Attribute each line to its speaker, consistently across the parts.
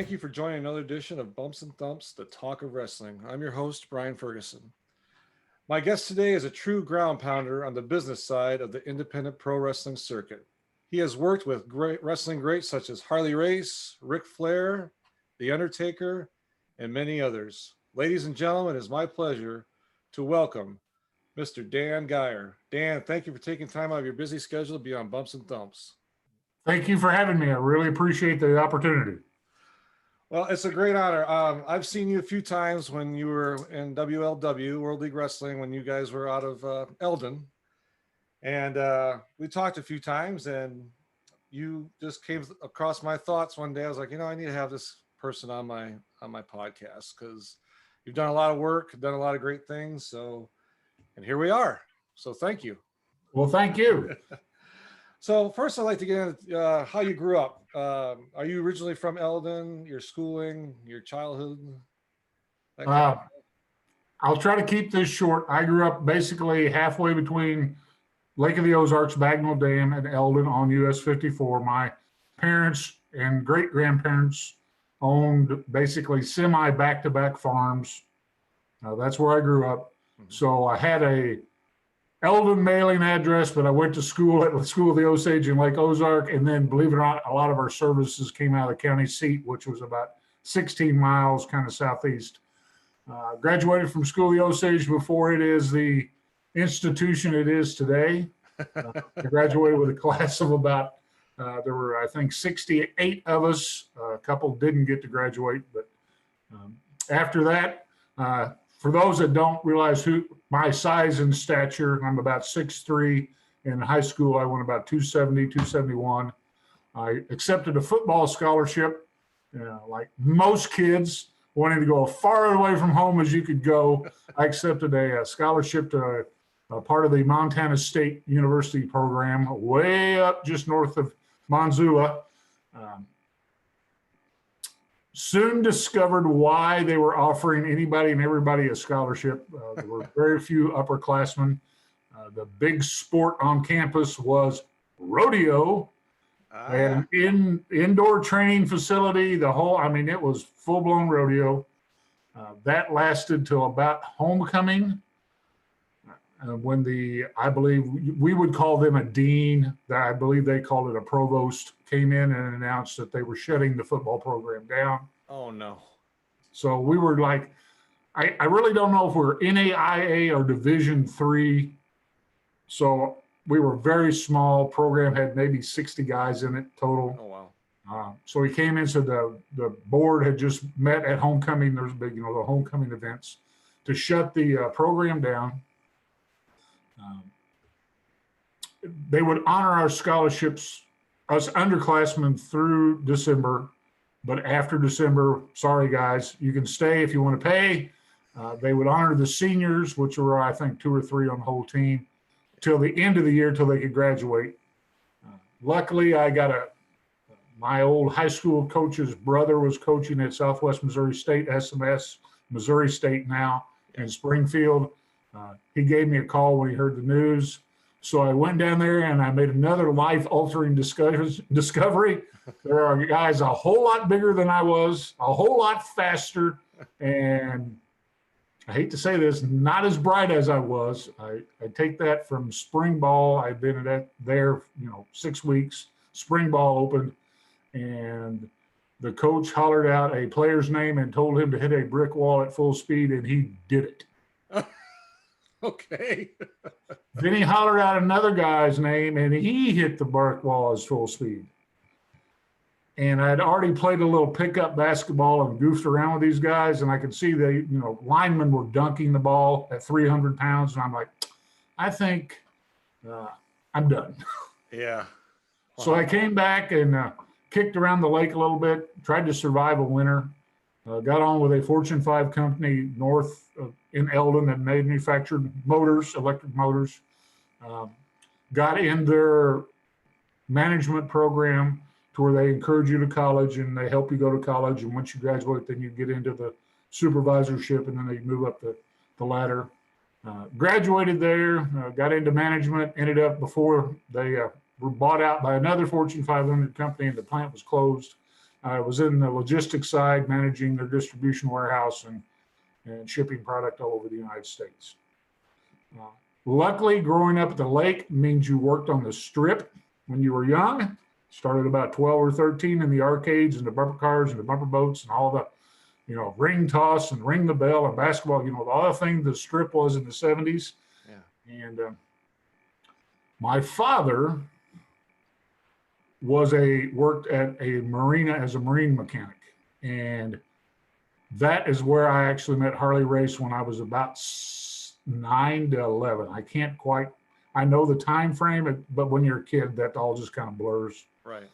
Speaker 1: Thank you for joining another edition of Bumps and Thumps, the talk of wrestling. I'm your host, Brian Ferguson. My guest today is a true ground pounder on the business side of the independent pro wrestling circuit. He has worked with great wrestling greats such as Harley Race, Ric Flair, The Undertaker, and many others. Ladies and gentlemen, it is my pleasure to welcome Mr. Dan Gier. Dan, thank you for taking time out of your busy schedule to be on Bumps and Thumps.
Speaker 2: Thank you for having me. I really appreciate the opportunity.
Speaker 1: Well, it's a great honor. I've seen you a few times when you were in WLW, World League Wrestling, when you guys were out of Eldon. And we talked a few times, and you just came across my thoughts one day. I was like, I need to have this person on my podcast because you've done a lot of work, done a lot of great things. So, and here we are. So thank you.
Speaker 2: Well, thank you.
Speaker 1: So first, I'd like to get into how you grew up. Are you originally from Eldon? Your schooling, your childhood?
Speaker 2: I'll try to keep this short. I grew up basically halfway between Lake of the Ozarks, Bagnell Dam, and Eldon on US 54. My parents and great-grandparents owned basically semi-back-to-back farms. That's where I grew up. Mm-hmm. So I had a Eldon mailing address, but I went to school at the School of the Osage in Lake Ozark, and then, believe it or not, a lot of our services came out of the county seat, which was about 16 miles kind of southeast. Graduated from School of the Osage before it is the institution it is today. I graduated with a class of about, there were, I think, 68 of us. A couple didn't get to graduate, but after that, for those that don't realize my size and stature, I'm about 6'3". In high school, I went about 270, 271. I accepted a football scholarship, like most kids wanting to go as far away from home as you could go. I accepted a scholarship to a part of the Montana State University program way up just north of Missoula. Soon discovered why they were offering anybody and everybody a scholarship. There were very few upperclassmen. The big sport on campus was rodeo, and indoor training facility, it was full-blown rodeo. That lasted till about homecoming, when I believe we would call them a dean, I believe they called it a provost, came in and announced that they were shutting the football program down.
Speaker 1: Oh, no.
Speaker 2: So we were like, I really don't know if we're NAIA or Division III. So we were very small. Program had maybe 60 guys in it total.
Speaker 1: Oh, wow.
Speaker 2: So he came in, so the board had just met at homecoming. There's big, the homecoming events to shut the program down. They would honor our scholarships, us underclassmen, through December, but after December, sorry guys, you can stay if you want to pay. They would honor the seniors, which were, I think, 2 or 3 on the whole team, till the end of the year, till they could graduate. Luckily, I got my old high school coach's brother was coaching at Southwest Missouri State, SMS, Missouri State now, in Springfield. He gave me a call when he heard the news. So I went down there and I made another life-altering discovery. There are guys a whole lot bigger than I was, a whole lot faster, and I hate to say this, not as bright as I was. I take that from spring ball. I've been there 6 weeks. Spring ball opened, and the coach hollered out a player's name and told him to hit a brick wall at full speed, and he did it.
Speaker 1: Okay.
Speaker 2: Then he hollered out another guy's name, and he hit the brick wall at full speed. And I'd already played a little pickup basketball and goofed around with these guys, and I could see linemen were dunking the ball at 300 pounds, and I'm like, I think I'm done.
Speaker 1: Yeah.
Speaker 2: Wow. So I came back and kicked around the lake a little bit, tried to survive a winter, got on with a Fortune 5 company north in Eldon that manufactured motors, electric motors, got in their management program to where they encourage you to college and they help you go to college. And once you graduate, then you get into the supervisorship and then they move up the ladder. Graduated there, got into management, ended up before they were bought out by another Fortune 500 company and the plant was closed. I was in the logistics side, managing their distribution warehouse and shipping product all over the United States. Luckily, growing up at the lake means you worked on the strip when you were young. Started about 12 or 13 in the arcades and the bumper cars and the bumper boats and all the, ring toss and ring the bell and basketball, all the things the strip was in the 70s. Yeah. And my father worked at a marina as a marine mechanic. And that is where I actually met Harley Race when I was about 9 to 11. I know the time frame, but when you're a kid, that all just kind of blurs.
Speaker 1: Right.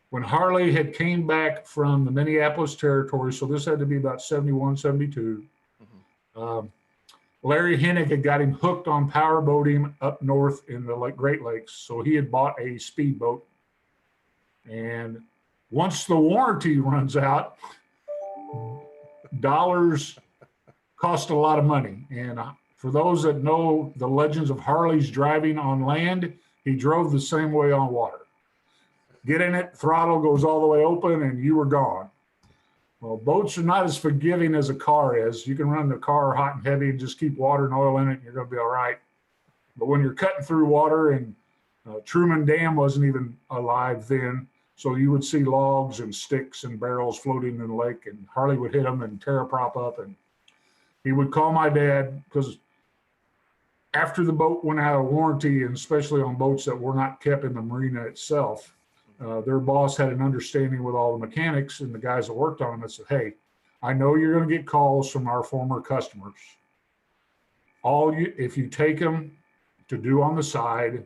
Speaker 2: When Harley had came back from the Minneapolis territory, so this had to be about 71, 72, Larry Hennig had got him hooked on power boating up north in the Great Lakes. So he had bought a speedboat. And once the warranty runs out, dollars cost a lot of money. And for those that know the legends of Harley's driving on land, he drove the same way on water. Get in it, throttle goes all the way open, and you were gone. Well, boats are not as forgiving as a car is. You can run the car hot and heavy and just keep water and oil in it, and you're going to be all right. But when you're cutting through water, and Truman Dam wasn't even alive then, so you would see logs and sticks and barrels floating in the lake, and Harley would hit them and tear a prop up. And he would call my dad, because after the boat went out of warranty, and especially on boats that were not kept in the marina itself, their boss had an understanding with all the mechanics and the guys that worked on them and said, hey, I know you're going to get calls from our former customers. If you take them to do on the side,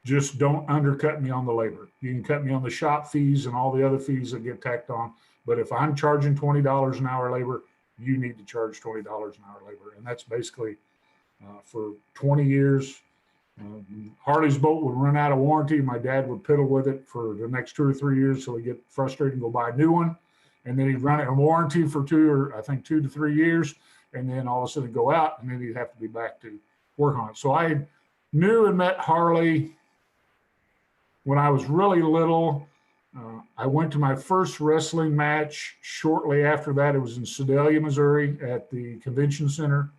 Speaker 2: just don't undercut me on the labor. You can cut me on the shop fees and all the other fees that get tacked on. But if I'm charging $20 an hour labor, you need to charge $20 an hour labor. And that's basically for 20 years. Harley's boat would run out of warranty. My dad would piddle with it for the next 2 or 3 years till he'd get frustrated and go buy a new one. And then he'd run it in warranty for 2 to 3 years. And then all of a sudden go out, and then he'd have to be back to work on it. So I knew and met Harley when I was really little. I went to my first wrestling match shortly after that. It was in Sedalia, Missouri at the convention center.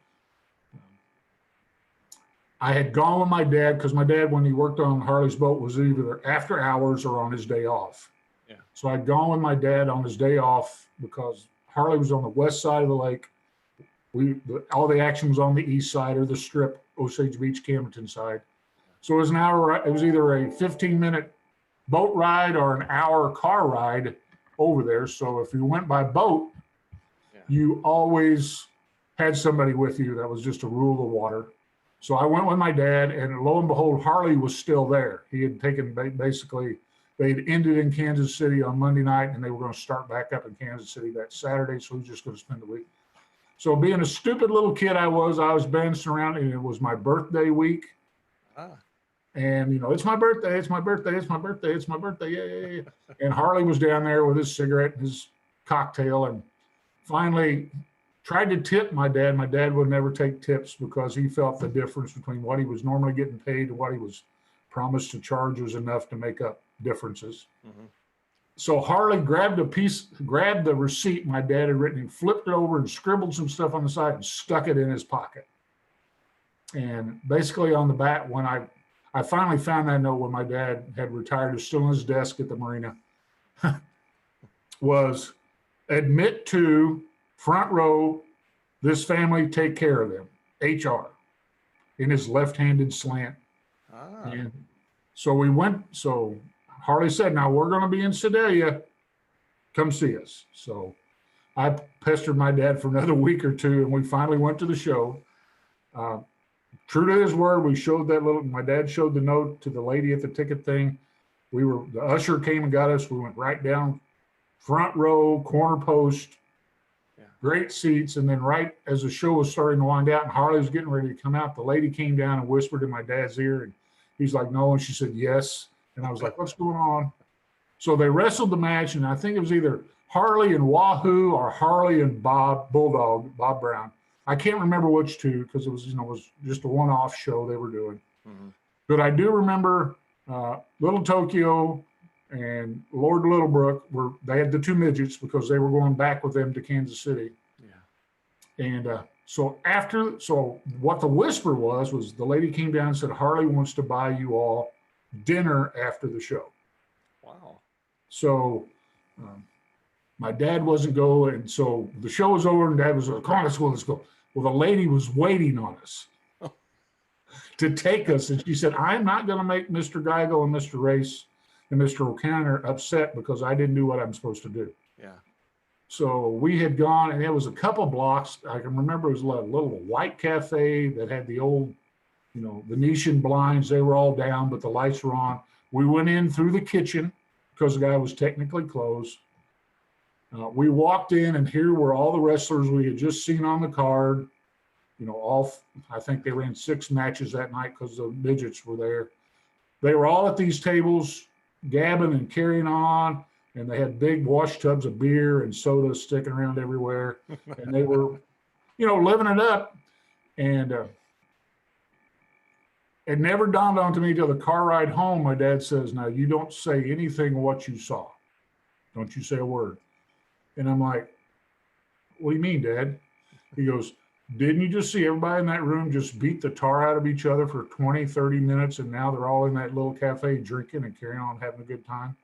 Speaker 2: I had gone with my dad because my dad, when he worked on Harley's boat, was either after hours or on his day off. Yeah. So I'd gone with my dad on his day off because Harley was on the west side of the lake. All the action was on the east side, or the strip, Osage Beach, Camdenton side. So it was an hour. It was either a 15-minute boat ride or an hour car ride over there. So if you went by boat, you always had somebody with you. That was just a rule of the water. So I went with my dad, and lo and behold, Harley was still there. He had taken basically, they had ended in Kansas City on Monday night, and they were going to start back up in Kansas City that Saturday. So he was just going to spend the week. So being a stupid little kid I was bouncing around, and it was my birthday week. And, it's my birthday, it's my birthday, it's my birthday, it's my birthday, yay. And Harley was down there with his cigarette and his cocktail, and finally tried to tip my dad. My dad would never take tips because he felt the difference between what he was normally getting paid and what he was promised to charge was enough to make up differences. Mm-hmm. So Harley grabbed the receipt my dad had written, and flipped it over and scribbled some stuff on the side and stuck it in his pocket. And basically on the back, when I finally found that note when my dad had retired, was still on his desk at the marina, was admit to front row, this family, take care of them, HR, in his left-handed slant. And so Harley said, now we're going to be in Sedalia, come see us. So I pestered my dad for another week or two, and we finally went to the show. True to his word, we showed my dad showed the note to the lady at the ticket thing. The usher came and got us. We went right down front row, corner post, great seats. And then right as the show was starting to wind out and Harley was getting ready to come out, the lady came down and whispered in my dad's ear, and he's like, no. And she said, yes. And I was like, what's going on? So they wrestled the match, and I think it was either Harley and Wahoo or Harley and Bob Brown. I can't remember which two because it was just a one-off show they were doing. Mm-hmm. But I do remember Little Tokyo and Lord Littlebrook they had the two midgets because they were going back with them to Kansas City.
Speaker 1: Yeah.
Speaker 2: And so what the whisper was the lady came down and said, Harley wants to buy you all dinner after the show.
Speaker 1: Wow.
Speaker 2: So my dad wasn't going. So the show was over and Dad was like, come on, let's go. Well, the lady was waiting on us to take us. And she said, I'm not going to make Mr. Geigel and Mr. Race and Mr. O'Connor upset because I didn't do what I'm supposed to do.
Speaker 1: Yeah.
Speaker 2: So we had gone, and it was a couple blocks. I can remember it was a little white cafe that had the old, Venetian blinds. They were all down, but the lights were on. We went in through the kitchen because the guy was technically closed. We walked in, and here were all the wrestlers we had just seen on the card. I think they ran 6 matches that night because the midgets were there. They were all at these tables, gabbing and carrying on, and they had big wash tubs of beer and soda sticking around everywhere. And they were, living it up. And it never dawned on me till the car ride home. My dad says, now you don't say anything of what you saw. Don't you say a word. And I'm like, what do you mean, Dad? He goes, didn't you just see everybody in that room just beat the tar out of each other for 20, 30 minutes, and now they're all in that little cafe drinking and carrying on, having a good time?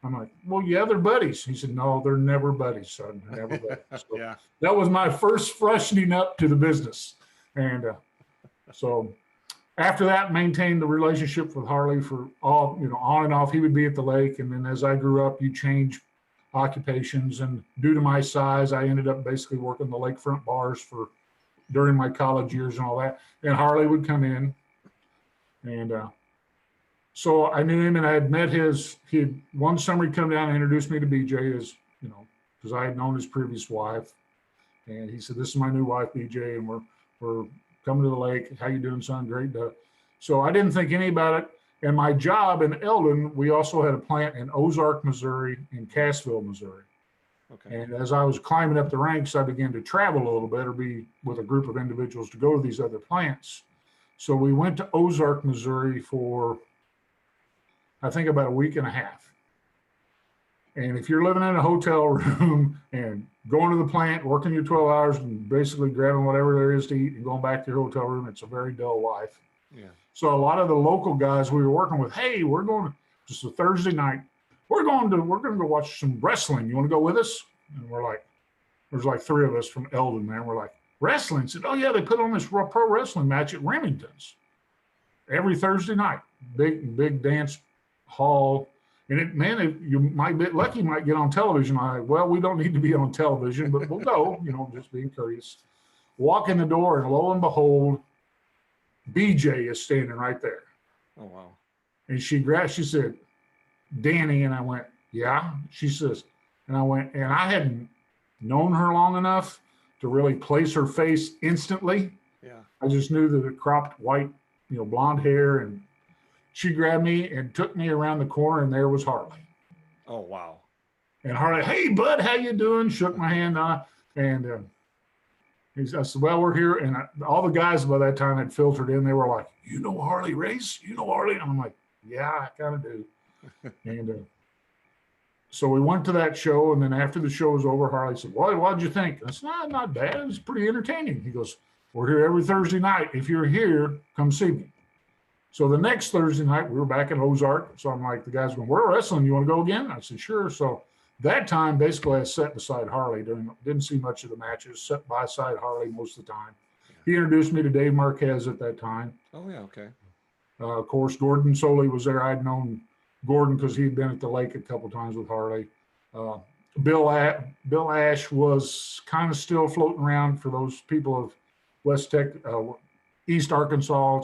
Speaker 2: I'm like, well, yeah, they're buddies. He said, no, they're never buddies, son. They're never buddies. So
Speaker 1: Yeah.
Speaker 2: That was my first freshening up to the business. And so after that, maintained the relationship with Harley for all, on and off. He would be at the lake. And then as I grew up, you change occupations. And due to my size, I ended up basically working the lakefront bars during my college years and all that. And Harley would come in. And so I knew him, and I had met one summer he'd come down and introduce me to BJ as, because I had known his previous wife. And he said, this is my new wife, BJ, and we're coming to the lake. How you doing, son? Great. So I didn't think any about it. And my job in Eldon, we also had a plant in Ozark, Missouri, and Cassville, Missouri.
Speaker 1: Okay.
Speaker 2: And as I was climbing up the ranks, I began to travel a little bit or be with a group of individuals to go to these other plants. So we went to Ozark, Missouri for, I think, about a week and a half. And if you're living in a hotel room and going to the plant, working your 12 hours and basically grabbing whatever there is to eat and going back to your hotel room, it's a very dull life.
Speaker 1: Yeah.
Speaker 2: So a lot of the local guys we were working with, hey, we're going to, just a Thursday night, we're going to go watch some wrestling. You want to go with us? And we're like, there's like 3 of us from Eldon, man. We're like, wrestling? Said, oh yeah, they put on this pro wrestling match at Remington's every Thursday night. Big dance hall. And you might be lucky, you might get on television. Well, we don't need to be on television, but we'll go, just being courteous. Walk in the door, and lo and behold, BJ is standing right there.
Speaker 1: Oh, wow.
Speaker 2: And she said, Danny, and I went, yeah. She says, and I went, and I hadn't known her long enough to really place her face instantly.
Speaker 1: Yeah.
Speaker 2: I just knew that the cropped white, blonde hair, and she grabbed me and took me around the corner, and there was Harley.
Speaker 1: Oh, wow.
Speaker 2: And Harley, hey, bud, how you doing? Shook my hand on, and I said, well, we're here. And all the guys by that time had filtered in. They were like, you know Harley Race? You know Harley? And I'm like, yeah, I kind of do. And so we went to that show, and then after the show was over, Harley said, well, what'd you think? I said, not bad. It was pretty entertaining. He goes, we're here every Thursday night. If you're here, come see me. So the next Thursday night, we were back in Ozark. So I'm like, the guys going, we're wrestling. You want to go again? I said, sure. So that time, basically, I sat beside Harley. Didn't see much of the matches. Sat beside Harley most of the time. He introduced me to Dave Marquez at that time.
Speaker 1: Oh, yeah, okay.
Speaker 2: Of course, Gordon Soley was there. I'd known Gordon because he'd been at the lake a couple times with Harley. Bill Ash was kind of still floating around for those people of East Arkansas,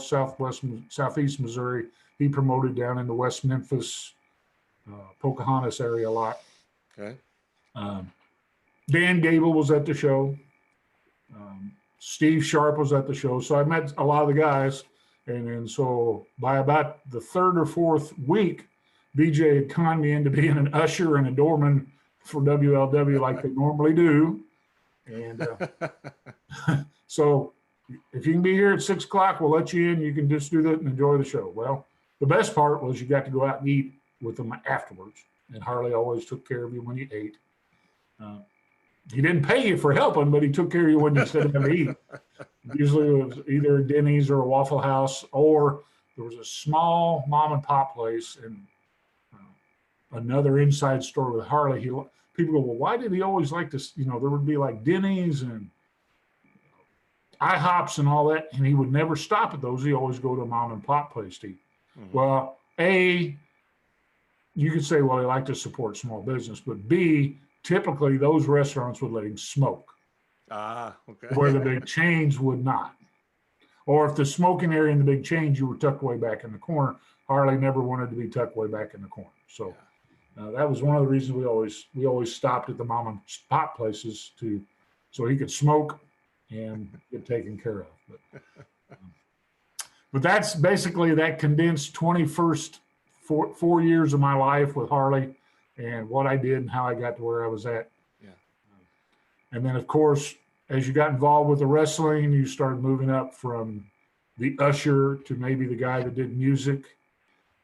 Speaker 2: Southeast Missouri. He promoted down in the West Memphis, Pocahontas area a lot.
Speaker 1: Okay.
Speaker 2: Dan Gable was at the show. Steve Sharp was at the show. So I met a lot of the guys. And then so by about the 3rd or 4th week, BJ had conned me into being an usher and a doorman for WLW like they normally do. And so if you can be here at 6 o'clock, we'll let you in. You can just do that and enjoy the show. Well, the best part was you got to go out and eat with them afterwards. And Harley always took care of you when you ate. He didn't pay you for helping, but he took care of you when you sat down to eat. Usually it was either a Denny's or a Waffle House, or there was a small mom and pop place and another inside store with Harley. People go, well, why did he always like this? There would be like Denny's and IHOPs and all that, and he would never stop at those. He always go to a mom and pop place to eat. Mm-hmm. Well, A, you could say, well, he liked to support small business, but B, typically those restaurants would let him smoke.
Speaker 1: Okay.
Speaker 2: Where the big chains would not. Or if the smoking area in the big chains, you were tucked way back in the corner. Harley never wanted to be tucked way back in the corner. So that was one of the reasons we always stopped at the mom and pop places so he could smoke and get taken care of. But that's basically that condensed 4 years of my life with Harley and what I did and how I got to where I was at.
Speaker 1: Yeah.
Speaker 2: And then, of course, as you got involved with the wrestling, you started moving up from the usher to maybe the guy that did music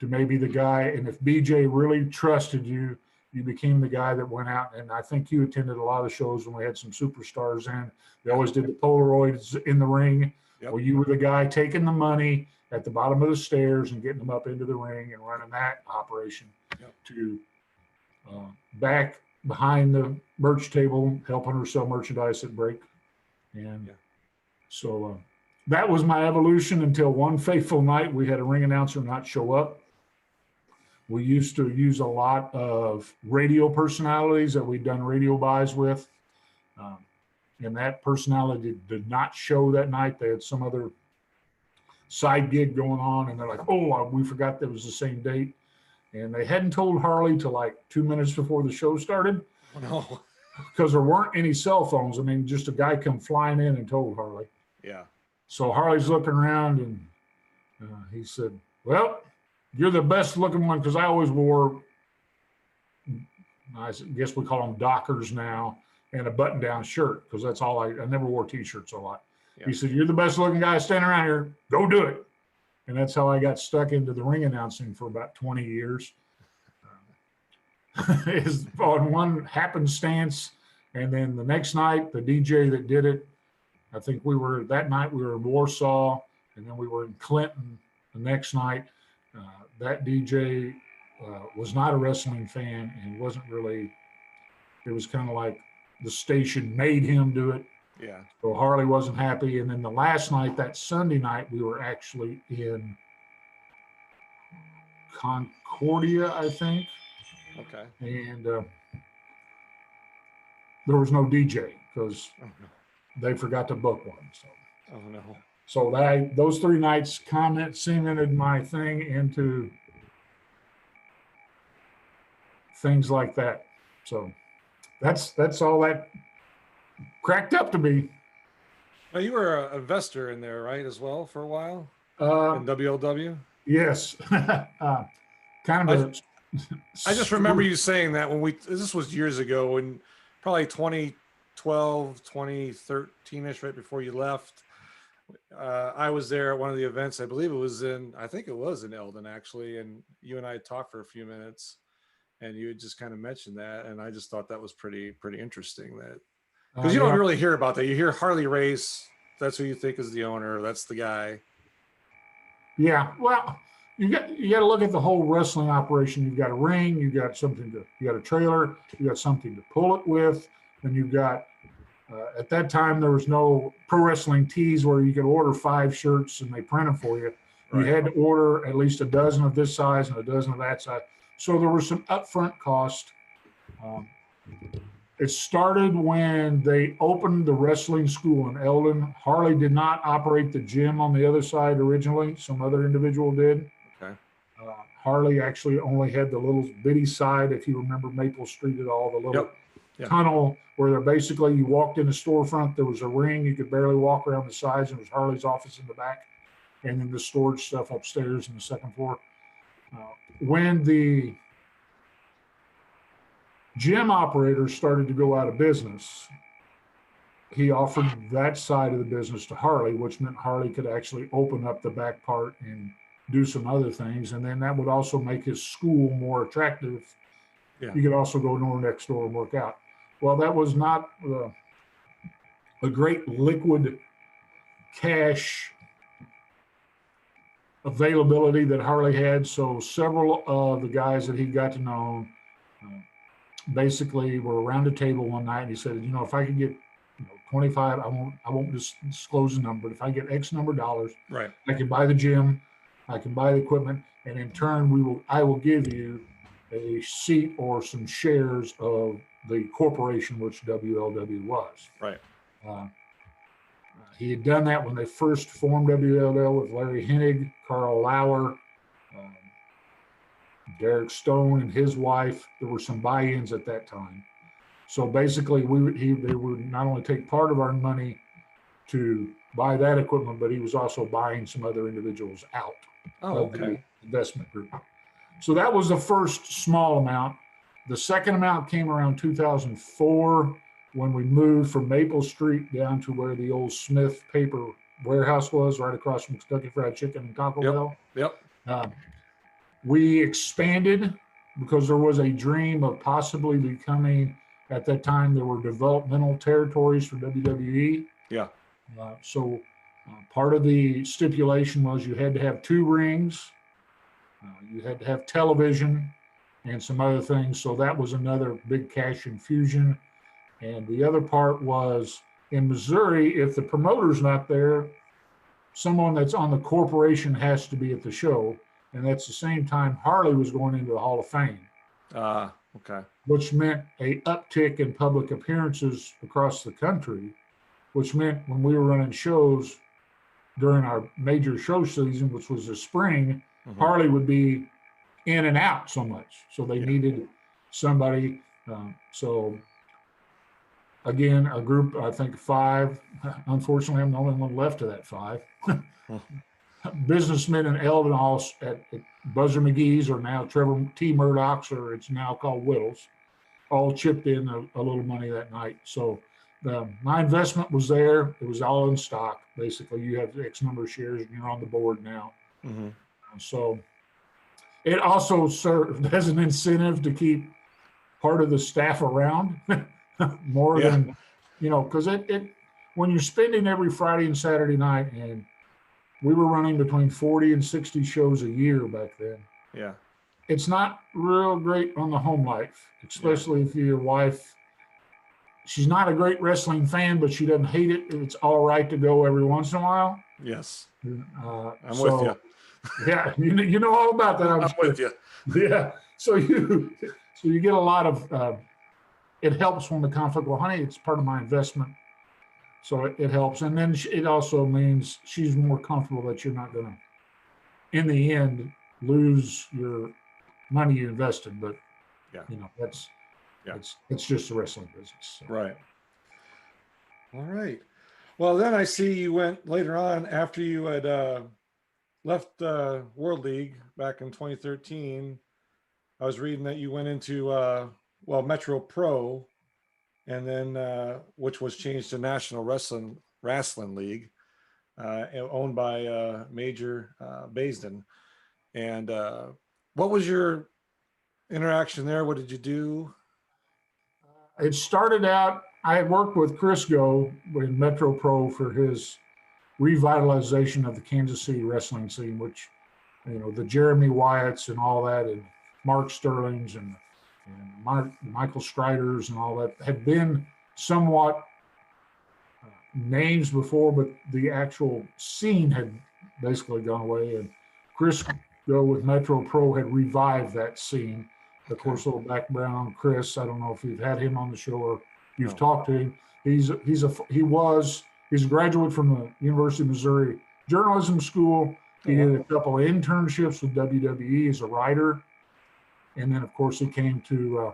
Speaker 2: to maybe the guy. And if BJ really trusted you, you became the guy that went out. And I think you attended a lot of shows when we had some superstars in. They always did the Polaroids in the ring.
Speaker 1: Yep.
Speaker 2: Well, you were the guy taking the money at the bottom of the stairs and getting them up into the ring and running that operation.
Speaker 1: Yep.
Speaker 2: To back behind the merch table, helping her sell merchandise at break. And so that was my evolution until one fateful night we had a ring announcer not show up. We used to use a lot of radio personalities that we'd done radio buys with. And that personality did not show that night. They had some other side gig going on, and they're like, oh, we forgot that was the same date. And they hadn't told Harley till like 2 minutes before the show started.
Speaker 1: Oh, no.
Speaker 2: Because there weren't any cell phones. I mean, just a guy come flying in and told Harley.
Speaker 1: Yeah.
Speaker 2: So Harley's looking around, and he said, well, you're the best looking one, because I always wore, I guess we call them Dockers now, and a button-down shirt, because that's all I never wore T-shirts a lot. Yeah. He said, you're the best looking guy standing around here. Go do it. And that's how I got stuck into the ring announcing for about 20 years. Is on one happenstance. And then the next night, the DJ that did it, I think that night we were in Warsaw, and then we were in Clinton the next night. That DJ was not a wrestling fan and wasn't really, it was kind of like the station made him do it.
Speaker 1: Yeah.
Speaker 2: So Harley wasn't happy. And then the last night, that Sunday night, we were actually in Concordia, I think.
Speaker 1: Okay.
Speaker 2: And there was no DJ because they forgot to book one. So.
Speaker 1: Oh no.
Speaker 2: So those 3 nights cemented my thing into things like that. So that's all that cracked up to be.
Speaker 1: Well, you were an investor in there, right, as well, for a while? In WLW?
Speaker 2: Yes. Kind of
Speaker 1: I just remember you saying that this was years ago, in probably 2012, 2013-ish, right before you left. I was there at one of the events. I believe it was in Eldon, actually, and you and I talked for a few minutes, and you had just kind of mentioned that, and I just thought that was pretty interesting, that because you don't really hear about that. You hear Harley Race, that's who you think is the owner, that's the guy.
Speaker 2: Yeah, well, you got to look at the whole wrestling operation. You've got a ring, you got a trailer, you got something to pull it with, and you've got at that time there was no pro wrestling tees where you could order 5 shirts and they print them for you. You had to order at least a dozen of this size and a dozen of that size. So there was some upfront cost. It started when they opened the wrestling school in Eldon. Harley did not operate the gym on the other side originally. Some other individual did.
Speaker 1: Okay.
Speaker 2: Harley actually only had the little bitty side, if you remember Maple Street at all, the little tunnel where you walked in the storefront, there was a ring. You could barely walk around the sides, and it was Harley's office in the back, and then the storage stuff upstairs on the second floor. When the gym operators started to go out of business, he offered that side of the business to Harley, which meant Harley could actually open up the back part and do some other things. And then that would also make his school more attractive.
Speaker 1: Yeah.
Speaker 2: You could also go next door and work out. Well, that was not a great liquid cash availability that Harley had. So several of the guys that he got to know basically were around the table one night, and he said, if I could get 25, I won't disclose the number, but if I get X number of dollars,
Speaker 1: right,
Speaker 2: I can buy the gym, I can buy the equipment, and in turn I will give you a seat or some shares of the corporation, which WLW was.
Speaker 1: right.
Speaker 2: He had done that when they first formed WLW with Larry Hennig, Carl Lauer, Derek Stone, and his wife. There were some buy-ins at that time. So basically, they would not only take part of our money to buy that equipment, but he was also buying some other individuals out of the investment group. So that was the first small amount. The second amount came around 2004 when we moved from Maple Street down to where the old Smith paper warehouse was, right across from Kentucky Fried Chicken and Taco Bell.
Speaker 1: Yep.
Speaker 2: We expanded because there was a dream of possibly becoming, at that time, there were developmental territories for WWE.
Speaker 1: Yeah.
Speaker 2: So part of the stipulation was you had to have 2 rings, you had to have television, and some other things. So that was another big cash infusion. And the other part was in Missouri, if the promoter's not there, someone that's on the corporation has to be at the show. And that's the same time Harley was going into the Hall of Fame.
Speaker 1: Okay.
Speaker 2: Which meant a uptick in public appearances across the country, which meant when we were running shows during our major show season, which was the spring, Harley would be in and out so much. So they needed somebody. So again, a group, I think 5. Unfortunately, I'm the only one left of that 5. Businessmen in Eldon, all at Buzzer McGee's, or now Trevor T. Murdoch's, or it's now called Whittles, all chipped in a little money that night. So my investment was there. It was all in stock. Basically, you have X number of shares and you're on the board now. So it also served as an incentive to keep part of the staff around more than, because it when you're spending every Friday and Saturday night, and we were running between 40 and 60 shows a year back then.
Speaker 1: Yeah.
Speaker 2: It's not real great on the home life, especially if your wife, she's not a great wrestling fan, but she doesn't hate it. It's all right to go every once in a while.
Speaker 1: Yes.
Speaker 2: I'm
Speaker 1: with you.
Speaker 2: Yeah, you know all about that.
Speaker 1: I'm with you.
Speaker 2: Yeah. So you get a lot of, it helps when the conflict, well, honey, it's part of my investment. So it helps. And then it also means she's more comfortable that you're not going to, in the end, lose your money you invested. But, it's just the wrestling business. So.
Speaker 1: Right. All right. Well, then I see you went later on after you had left World League back in 2013. I was reading that you went into, Metro Pro, and then which was changed to National Wrasslin League, owned by Major Baisden. And what was your interaction there? What did you do?
Speaker 2: It started out, I had worked with Chris Go in Metro Pro for his revitalization of the Kansas City wrestling scene, which, the Jeremy Wyatts and all that, and Mark Sterling's and Michael Striders and all that had been somewhat names before, but the actual scene had basically gone away. And Chris Go with Metro Pro had revived that scene. Of course, a little background on Chris. I don't know if you've had him on the show or you've talked to him. He's a graduate from the University of Missouri Journalism School. He did a couple of internships with WWE as a writer. And then, of course, he came to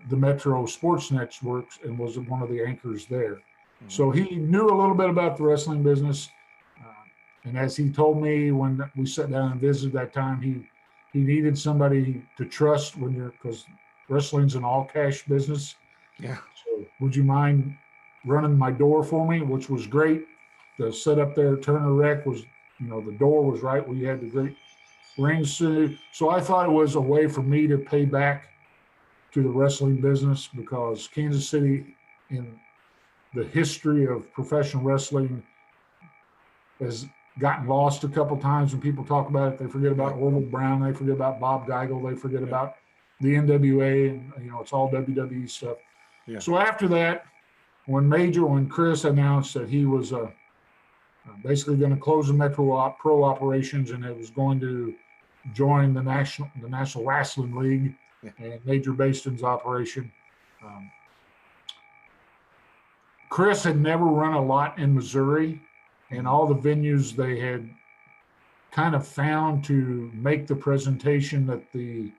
Speaker 2: the Metro Sports Networks and was one of the anchors there. So he knew a little bit about the wrestling business. And as he told me when we sat down and visited that time, he needed somebody to trust because wrestling's an all cash business.
Speaker 1: Yeah.
Speaker 2: So would you mind running my door for me? Which was great. The setup there, Turner Rec was, the door was right where you had the great rings. So I thought it was a way for me to pay back to the wrestling business, because Kansas City, in the history of professional wrestling, has gotten lost a couple times. When people talk about it, they forget about Orville Brown, they forget about Bob Geigel, they forget about the NWA, and it's all WWE stuff.
Speaker 1: Yeah.
Speaker 2: So after that, when Chris announced that he was basically going to close the Metro Pro operations, and it was going to join the National Wrasslin League and Major Baisden's operation. Chris had never run a lot in Missouri, and all the venues they had kind of found to make the presentation that the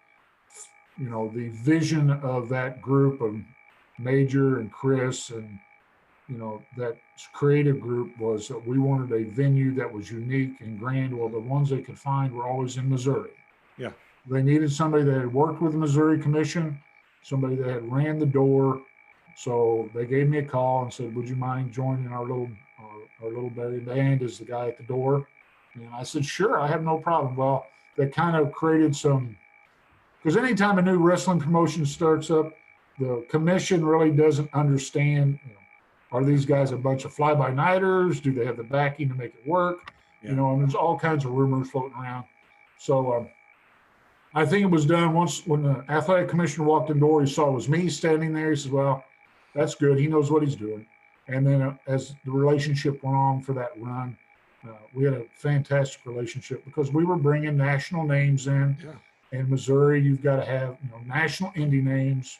Speaker 2: vision of that group of Major and Chris and that creative group was that we wanted a venue that was unique and grand. Well, the ones they could find were always in Missouri.
Speaker 1: Yeah.
Speaker 2: They needed somebody that had worked with the Missouri Commission, somebody that had ran the door. So they gave me a call and said, "Would you mind joining our little band as the guy at the door?" And I said, "Sure, I have no problem." Well, that kind of created some, because anytime a new wrestling promotion starts up, the commission really doesn't understand, are these guys a bunch of fly-by-nighters? Do they have the backing to make it work?
Speaker 1: Yeah.
Speaker 2: And there's all kinds of rumors floating around. So I think it was done once when the athletic commissioner walked in the door, he saw it was me standing there. He said, "Well, that's good. He knows what he's doing." And then as the relationship went on for that run, we had a fantastic relationship because we were bringing national names in.
Speaker 1: Yeah.
Speaker 2: In Missouri, you've got to have national indie names.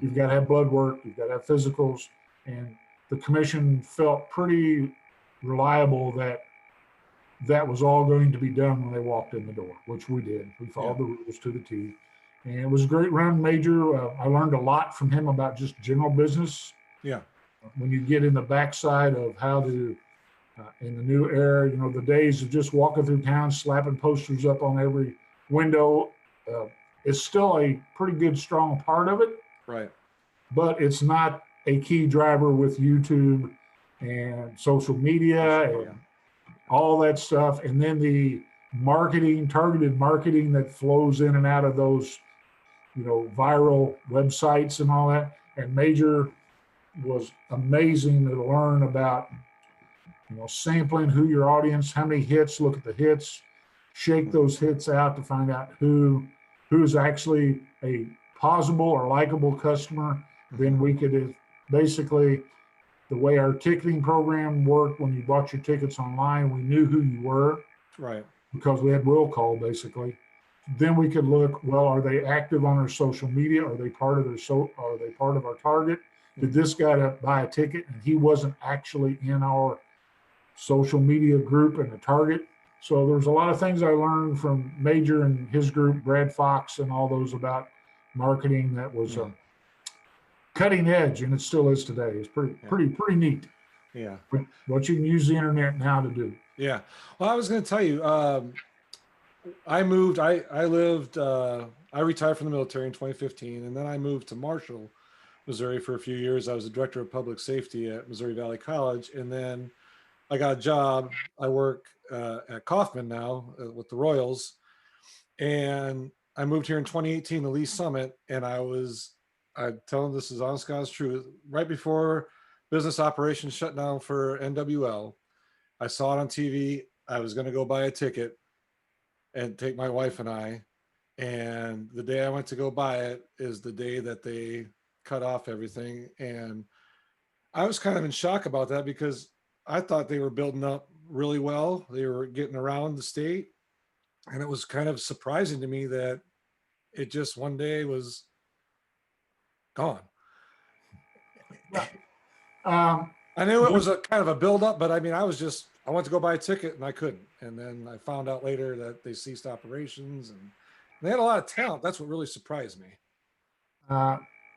Speaker 2: You've got to have blood work. You've got to have physicals. And the commission felt pretty reliable that that was all going to be done when they walked in the door, which we did. We followed the rules to the T. And it was a great run, Major. I learned a lot from him about just general business.
Speaker 1: Yeah.
Speaker 2: When you get in the backside of how to, in the new era, the days of just walking through town, slapping posters up on every window, is still a pretty good, strong part of it.
Speaker 1: Right.
Speaker 2: But it's not a key driver with YouTube and social media and all that stuff. And then the marketing, targeted marketing that flows in and out of those, viral websites and all that. And Major was amazing to learn about, sampling who your audience, how many hits, look at the hits, shake those hits out to find out who's actually a possible or likable customer. Then we could basically, the way our ticketing program worked, when you bought your tickets online, we knew who you were.
Speaker 1: Right.
Speaker 2: Because we had roll call basically. Then we could look, well, are they active on our social media? Are they part of are they part of our target? Did this guy buy a ticket and he wasn't actually in our social media group and the target? So there's a lot of things I learned from Major and his group, Brad Fox and all those, about marketing that was cutting edge, and it still is today. It's pretty neat.
Speaker 1: Yeah.
Speaker 2: What you can use the internet now to do.
Speaker 1: Yeah. Well, I was going to tell you, I retired from the military in 2015, and then I moved to Marshall, Missouri for a few years. I was the director of public safety at Missouri Valley College. And then I got a job. I work at Kaufman now with the Royals. And I moved here in 2018 to Lee Summit. And I tell them this is honest God's truth. Right before business operations shut down for NWL, I saw it on TV. I was going to go buy a ticket and take my wife and I. And the day I went to go buy it is the day that they cut off everything. And I was kind of in shock about that because I thought they were building up really well. They were getting around the state. And it was kind of surprising to me that it just one day was gone. I knew it was a kind of a buildup, but I mean, I went to go buy a ticket and I couldn't. And then I found out later that they ceased operations, and they had a lot of talent. That's what really surprised me.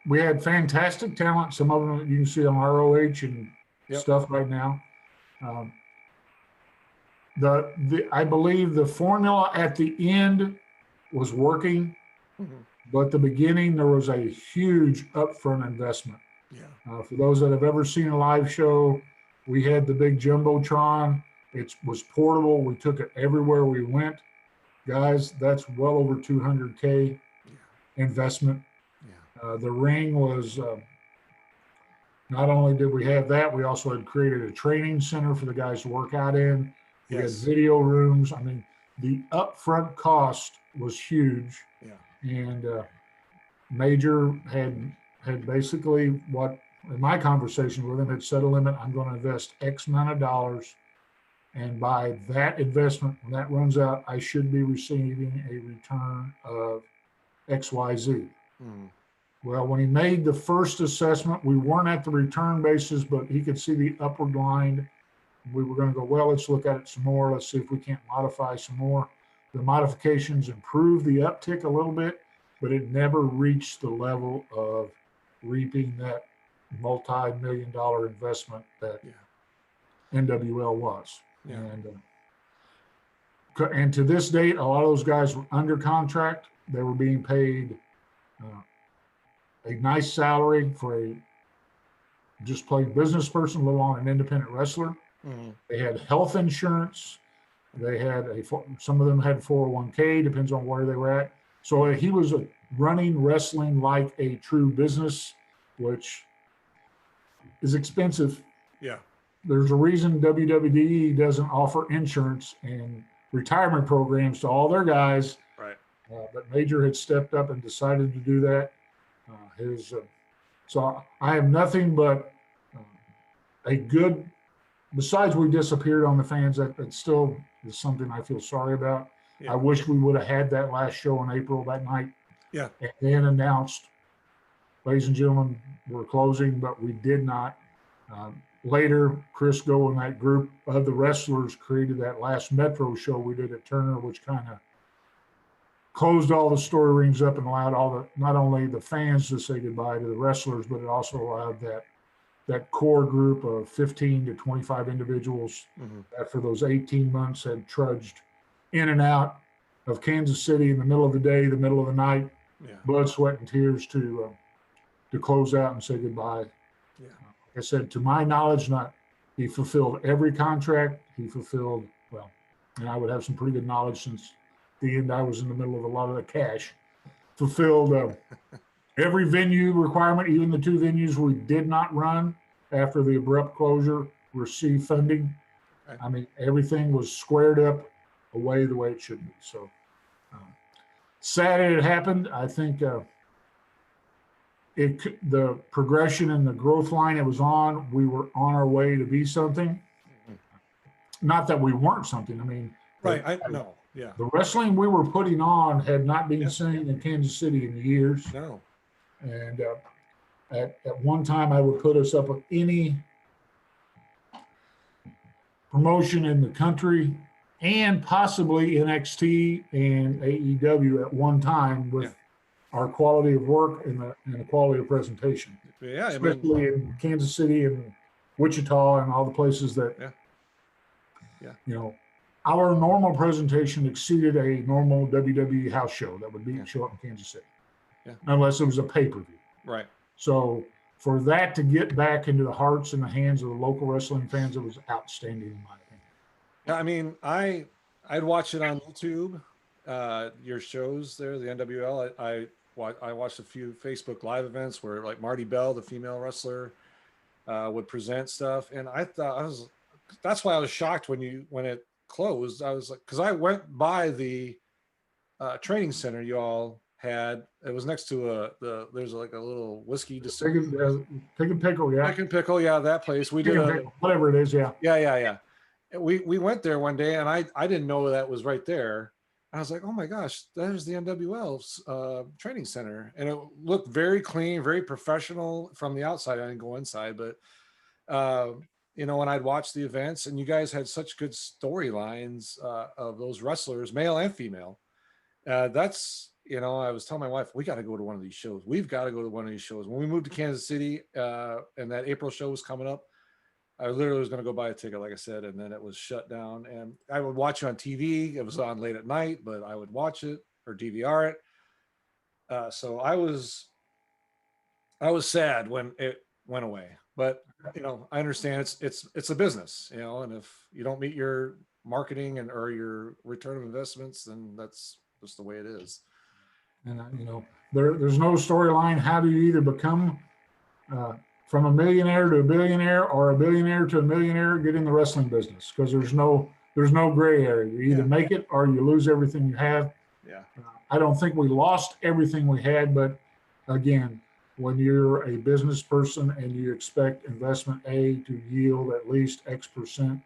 Speaker 2: We had fantastic talent. Some of them you can see on ROH and stuff right now. I believe the formula at the end was working, but the beginning there was a huge upfront investment.
Speaker 1: Yeah.
Speaker 2: For those that have ever seen a live show, we had the big Jumbotron. It was portable. We took it everywhere we went. guys, that's well over 200K
Speaker 1: Yeah.
Speaker 2: investment.
Speaker 1: Yeah.
Speaker 2: The ring was, not only did we have that, we also had created a training center for the guys to work out in. We had
Speaker 1: Yes.
Speaker 2: video rooms. I mean, the upfront cost was huge.
Speaker 1: Yeah.
Speaker 2: And Major had basically what, in my conversation with him, had set a limit. I'm going to invest X amount of dollars. And by that investment, when that runs out, I should be receiving a return of XYZ.
Speaker 1: Mm.
Speaker 2: Well, when he made the first assessment, we weren't at the return basis, but he could see the upward line. We were going to go, well, let's look at it some more. Let's see if we can't modify some more. The modifications improved the uptick a little bit, but it never reached the level of reaping that multi-million-dollar investment that NWL was.
Speaker 1: Yeah.
Speaker 2: And to this date, a lot of those guys were under contract. They were being paid a nice salary for a just plain business person, let alone an independent wrestler.
Speaker 1: Mm-hmm.
Speaker 2: They had health insurance. They had some of them had 401k, depends on where they were at. So he was running wrestling like a true business, which is expensive.
Speaker 1: Yeah.
Speaker 2: There's a reason WWE doesn't offer insurance and retirement programs to all their guys.
Speaker 1: Right.
Speaker 2: But Major had stepped up and decided to do that. So I have nothing but a good. Besides, we disappeared on the fans. That still is something I feel sorry about.
Speaker 1: Yeah.
Speaker 2: I wish we would have had that last show in April that night.
Speaker 1: Yeah.
Speaker 2: And then announced, ladies and gentlemen, we're closing, but we did not. Later, Chris Go and that group of the wrestlers created that last Metro show we did at Turner, which kind of closed all the story rings up and allowed not only the fans to say goodbye to the wrestlers, but it also allowed that core group of 15 to 25 individuals that for those 18 months had trudged in and out of Kansas City in the middle of the day, the middle of the night, blood, sweat, and tears to close out and say goodbye.
Speaker 1: Yeah.
Speaker 2: Like I said, to my knowledge, he fulfilled every contract. He fulfilled, well, and I would have some pretty good knowledge since the end I was in the middle of a lot of the cash, fulfilled every venue requirement, even the 2 venues we did not run after the abrupt closure received funding.
Speaker 1: Right.
Speaker 2: I mean, everything was squared up away the way it should be. So sad it happened. I think the progression and the growth line it was on, we were on our way to be something. Not that we weren't something. I mean,
Speaker 1: right. No. Yeah.
Speaker 2: The wrestling we were putting on had not been seen in Kansas City in years.
Speaker 1: No.
Speaker 2: And at one time, I would put us up with any promotion in the country and possibly NXT and AEW at one time with our quality of work and the quality of presentation.
Speaker 1: Yeah.
Speaker 2: Especially in Kansas City and Wichita and all the places that, our normal presentation exceeded a normal WWE house show that would show up in Kansas City. Yeah. Unless it was a pay-per-view.
Speaker 1: Right.
Speaker 2: So for that to get back into the hearts and the hands of the local wrestling fans, it was outstanding in my opinion.
Speaker 1: Yeah, I mean, I'd watch it on YouTube, your shows there, the NWL. I watched a few Facebook Live events where like Marty Bell, the female wrestler, would present stuff, and I thought that's why I was shocked when it closed. I was like, because I went by the training center you all had. It was next to there's like a little whiskey distillery.
Speaker 2: Pig and Pickle, yeah.
Speaker 1: Pig and Pickle, yeah, that place. We did
Speaker 2: whatever it is, yeah.
Speaker 1: Yeah. We went there one day, and I didn't know that was right there. I was like, oh my gosh, there's the NWL's training center, and it looked very clean, very professional from the outside. I didn't go inside, but when I'd watch the events, and you guys had such good storylines of those wrestlers, male and female. I was telling my wife, we got to go to one of these shows. We've got to go to one of these shows. When we moved to Kansas City, and that April show was coming up, I literally was going to go buy a ticket, like I said, and then it was shut down. And I would watch it on TV. It was on late at night, but I would watch it or DVR it. So I was sad when it went away. But I understand it's a business, and if you don't meet your marketing and or your return of investments, then that's just the way it is.
Speaker 2: And there's no storyline. How do you either become from a millionaire to a billionaire, or a billionaire to a millionaire, get in the wrestling business? Because there's no gray area. You either make it or you lose everything you have.
Speaker 1: Yeah.
Speaker 2: I don't think we lost everything we had, but again, when you're a business person and you expect investment A to yield at least X percent,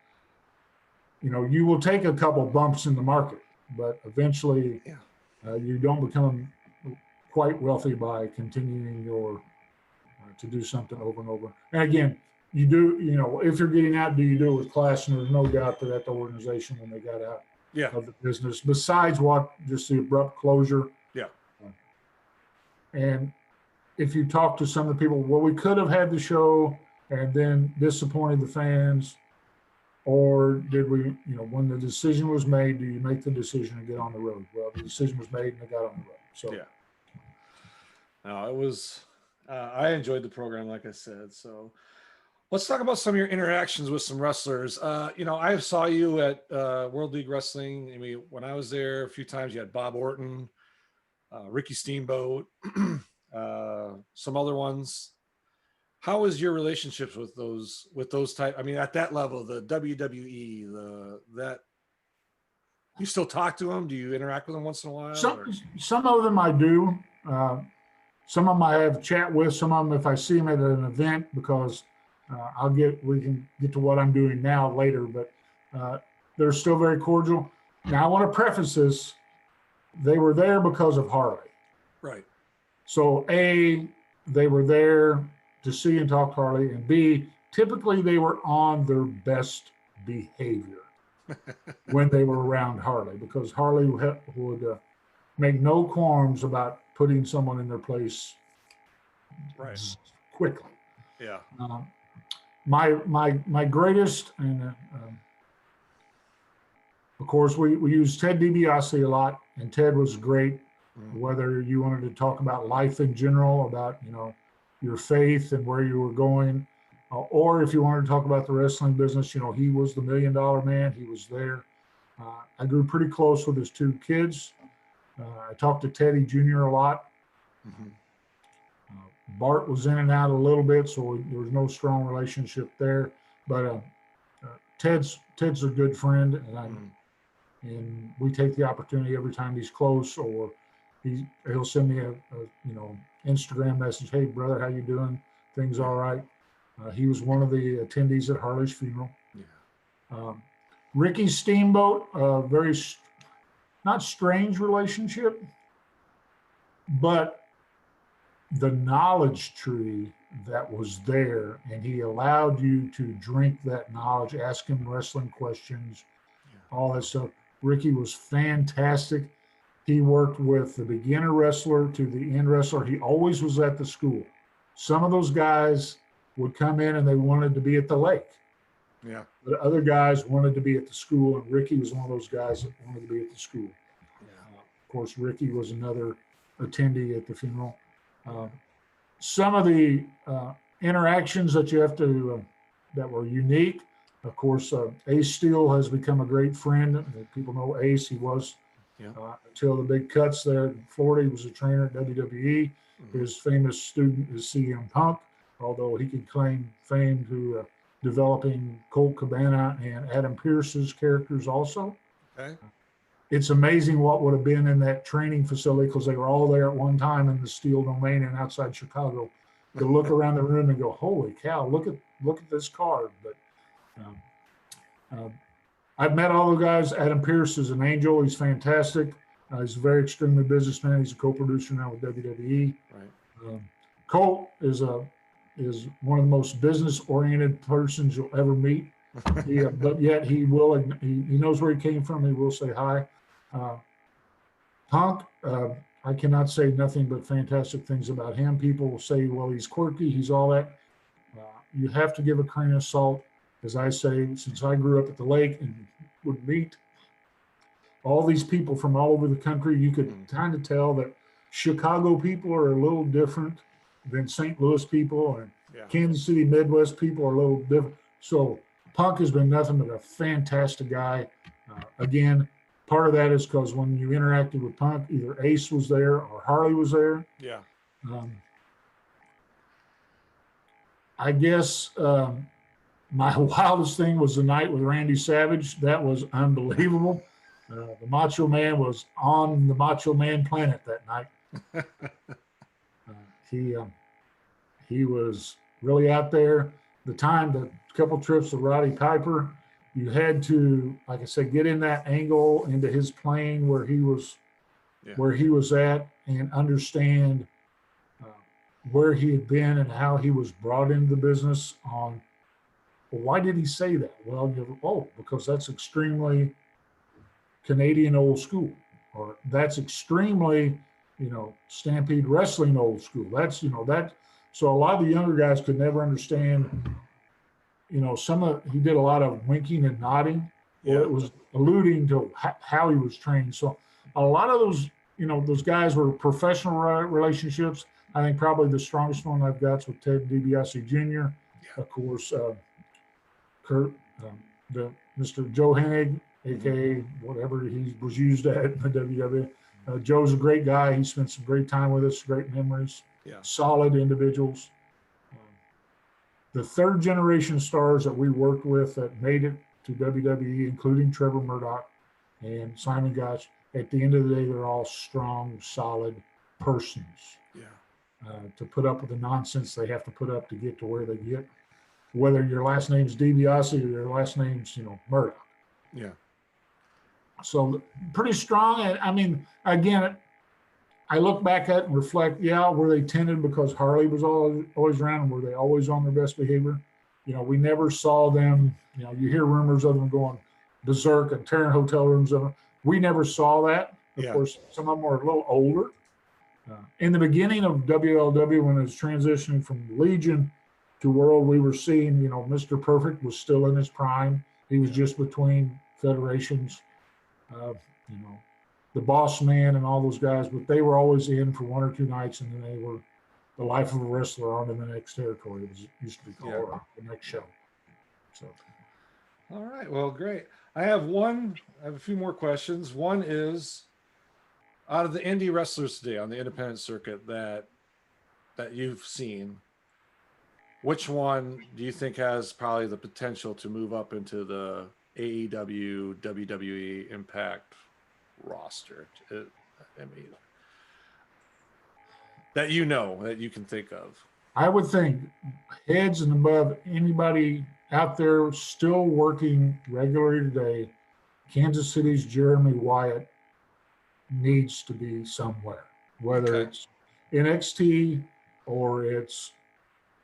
Speaker 2: you will take a couple bumps in the market, but eventually you don't become quite wealthy by continuing to do something over and over. And again, you do, if you're getting out, do you do it with class? And there's no doubt that at the organization, when they got out of the business, besides just the abrupt closure.
Speaker 1: Yeah.
Speaker 2: And if you talk to some of the people, well, we could have had the show and then disappointed the fans, or did we, when the decision was made, do you make the decision to get on the road? Well, the decision was made and they got on the road. So
Speaker 1: no, it was, I enjoyed the program, like I said. So let's talk about some of your interactions with some wrestlers. I saw you at World League Wrestling. I mean, when I was there a few times, you had Bob Orton, Ricky Steamboat, some other ones. How was your relationships with those type? I mean, at that level, the WWE, that you still talk to them? Do you interact with them once in a while?
Speaker 2: Some of them I do. Some of them I have a chat with. Some of them, if I see them at an event, because we can get to what I'm doing now later, but they're still very cordial. Now, I want to preface this. They were there because of Harley.
Speaker 1: Right.
Speaker 2: So A, they were there to see and talk to Harley, and B, typically they were on their best behavior when they were around Harley, because Harley would make no qualms about putting someone in their place quickly.
Speaker 1: Yeah.
Speaker 2: My greatest, and of course we use Ted DiBiase a lot, and Ted was great. Whether you wanted to talk about life in general, about your faith and where you were going, or if you wanted to talk about the wrestling business, he was the $1 million man. He was there. I grew pretty close with his two kids. I talked to Teddy Jr. a lot. Bart was in and out a little bit, so there was no strong relationship there. But Ted's a good friend, and we take the opportunity every time he's close, or he'll send me a Instagram message. Hey brother, how you doing? Things all right? He was one of the attendees at Harley's funeral. Ricky Steamboat, very not strange relationship, but the knowledge tree that was there, and he allowed you to drink that knowledge, ask him wrestling questions, all that stuff. Ricky was fantastic. He worked with the beginner wrestler to the end wrestler. He always was at the school. Some of those guys would come in and they wanted to be at the lake.
Speaker 1: Yeah.
Speaker 2: But other guys wanted to be at the school, and Ricky was one of those guys that wanted to be at the school. Of course, Ricky was another attendee at the funeral. Some of the interactions that you have to that were unique. Of course, Ace Steele has become a great friend. People know Ace. He was until the big cuts there in Florida. He was a trainer at WWE. His famous student is CM Punk, although he could claim fame to developing Colt Cabana and Adam Pearce's characters also.
Speaker 1: Okay.
Speaker 2: It's amazing what would have been in that training facility, because they were all there at one time in the Steel Domain and outside Chicago, to look around the room and go, holy cow, look at this card. But I've met all the guys. Adam Pearce is an angel. He's fantastic. He's a very extremely businessman. He's a co-producer now with WWE.
Speaker 1: Right.
Speaker 2: Colt is one of the most business-oriented persons you'll ever meet. But yet he knows where he came from. He will say hi. Punk, I cannot say nothing but fantastic things about him. People will say, well, he's quirky, he's all that. You have to give a grain of salt. As I say, since I grew up at the lake and would meet all these people from all over the country, you could kind of tell that Chicago people are a little different than St. Louis people, and Kansas City Midwest people are a little different. So Punk has been nothing but a fantastic guy. Again, part of that is because when you interacted with Punk, either Ace was there or Harley was there.
Speaker 1: Yeah.
Speaker 2: I guess my wildest thing was the night with Randy Savage. That was unbelievable. The Macho Man was on the Macho Man planet that night. He was really out there. The couple trips to Roddy Piper, you had to, like I said, get in that angle into his plane where he was at, and understand where he had been and how he was brought into the business. Well, why did he say that? Well, because that's extremely Canadian old school, or that's extremely, Stampede Wrestling old school. That's, that. So a lot of the younger guys could never understand, he did a lot of winking and nodding. Well, it was alluding to how he was trained. So a lot of those, those guys were professional relationships. I think probably the strongest one I've got is with Ted DiBiase Jr. Of course, Kurt, Mr. Joe Hennig, aka whatever he was used at in the WWE. Joe's a great guy. He spent some great time with us, great memories.
Speaker 1: Yeah. Solid
Speaker 2: individuals. The third generation stars that we worked with that made it to WWE, including Trevor Murdoch and Simon Gotch, at the end of the day, they're all strong, solid persons.
Speaker 1: Yeah.
Speaker 2: To put up with the nonsense they have to put up to get to where they get, whether your last name's DiBiase or your last name's, Murdoch.
Speaker 1: Yeah.
Speaker 2: So pretty strong. And I mean, again, I look back at and reflect, were they tended because Harley was always around, and were they always on their best behavior? We never saw them, you hear rumors of them going berserk and tearing hotel rooms up. We never saw that. Of course, some of them were a little older. In the beginning of WLW, when it was transitioning from Legion to World, we were seeing, Mr. Perfect was still in his prime. He was just between federations. The Boss Man and all those guys, but they were always in for 1 or 2 nights, and then they were the life of a wrestler on to the next territory. It used to be called the next show. So,
Speaker 1: all right, well, great. I have a few more questions. One is, out of the indie wrestlers today on the independent circuit that you've seen, which one do you think has probably the potential to move up into the AEW, WWE, Impact roster? That you can think of.
Speaker 2: I would think heads and above anybody out there still working regularly today, Kansas City's Jeremy Wyatt needs to be somewhere, whether it's NXT or it's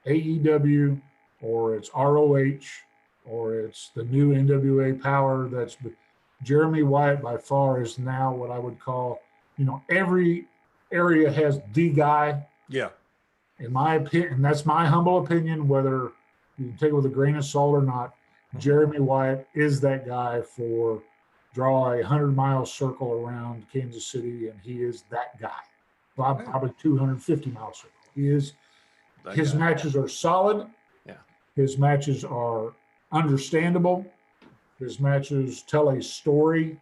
Speaker 2: AEW or it's ROH or it's the new NWA Power. That's Jeremy Wyatt by far is now what I would call, every area has the guy.
Speaker 1: Yeah.
Speaker 2: In my opinion, and that's my humble opinion, whether you can take it with a grain of salt or not, Jeremy Wyatt is that guy for draw a 100-mile circle around Kansas City, and he is that guy. Probably 250-mile circle. He is. His matches are solid.
Speaker 1: Yeah.
Speaker 2: His matches are understandable. His matches tell a story,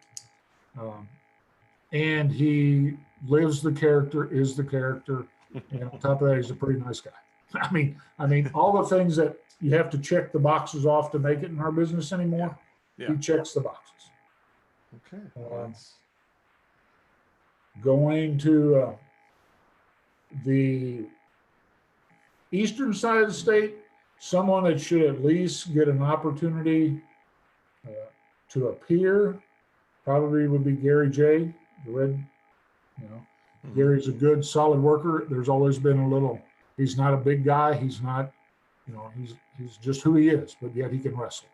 Speaker 2: and he lives the character, is the character, and on top of that, he's a pretty nice guy. I mean, all the things that you have to check the boxes off to make it in our business anymore, he checks the boxes.
Speaker 1: Okay.
Speaker 2: Going to the eastern side of the state, someone that should at least get an opportunity to appear probably would be Gary J. The Red, Gary's a good, solid worker. There's always been he's not a big guy. He's not, he's just who he is, but yet he can wrestle.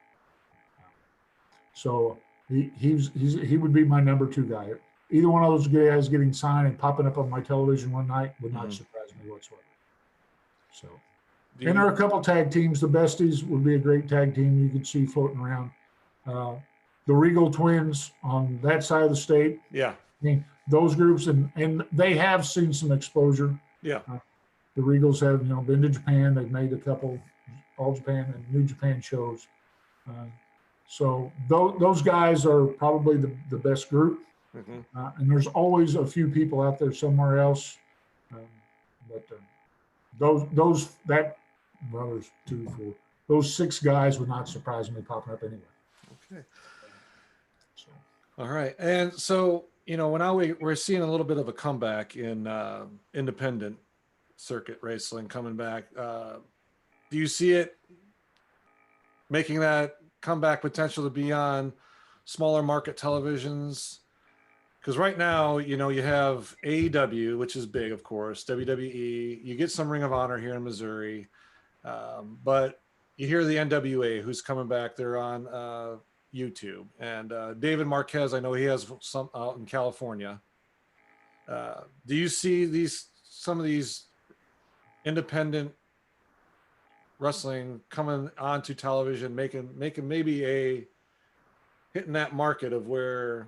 Speaker 2: So he would be my number 2 guy. Either one of those guys getting signed and popping up on my television one night would not surprise me whatsoever. So, and there are a couple tag teams. The Besties would be a great tag team you could see floating around. The Regal Twins on that side of the state.
Speaker 1: Yeah.
Speaker 2: I mean, those groups, and they have seen some exposure.
Speaker 1: Yeah.
Speaker 2: The Regals have, been to Japan. They've made a couple All Japan and New Japan shows. So those guys are probably the best group. And there's always a few people out there somewhere else. But there's 2, 4, those 6 guys would not surprise me popping up anywhere.
Speaker 1: Okay. So. All right. And so, now we're seeing a little bit of a comeback in independent circuit wrestling coming back. Do you see it making that comeback potential to be on smaller market televisions? Because right now, you have AEW, which is big, of course, WWE. You get some Ring of Honor here in Missouri, but you hear the NWA, who's coming back. They're on YouTube. And David Marquez, I know he has some out in California. Do you see some of these independent wrestling coming onto television, making maybe hitting that market of where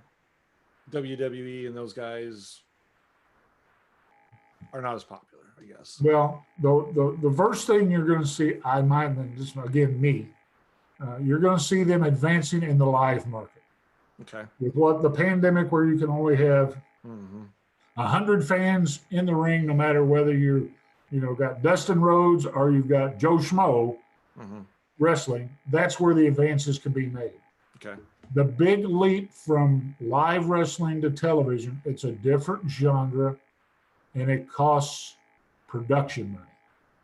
Speaker 1: WWE and those guys are not as popular, I guess?
Speaker 2: Well, the first thing you're going to see, just again, you're going to see them advancing in the live market.
Speaker 1: Okay.
Speaker 2: With what the pandemic, where you can only have 100 fans in the ring, no matter whether you got Dustin Rhodes or you've got Joe Schmo wrestling, that's where the advances can be made.
Speaker 1: Okay.
Speaker 2: The big leap from live wrestling to television, it's a different genre, and it costs production money.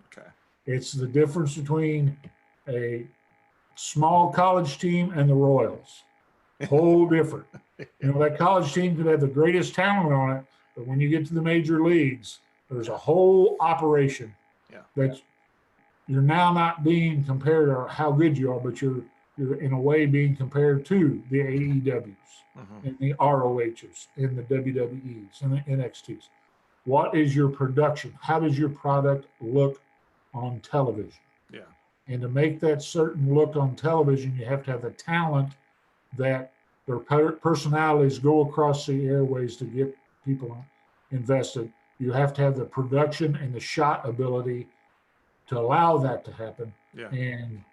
Speaker 1: Okay.
Speaker 2: It's the difference between a small college team and the Royals. Whole different. That college team could have the greatest talent on it, but when you get to the major leagues, there's a whole operation that you're now not being compared to how good you are, but you're in a way being compared to the AEWs and the ROHs and the WWEs and the NXTs. What is your production? How does your product look on television?
Speaker 1: Yeah.
Speaker 2: And to make that certain look on television, you have to have the talent that their personalities go across the airways to get people invested. You have to have the production and the shot ability to allow that to happen.
Speaker 1: Yeah.
Speaker 2: And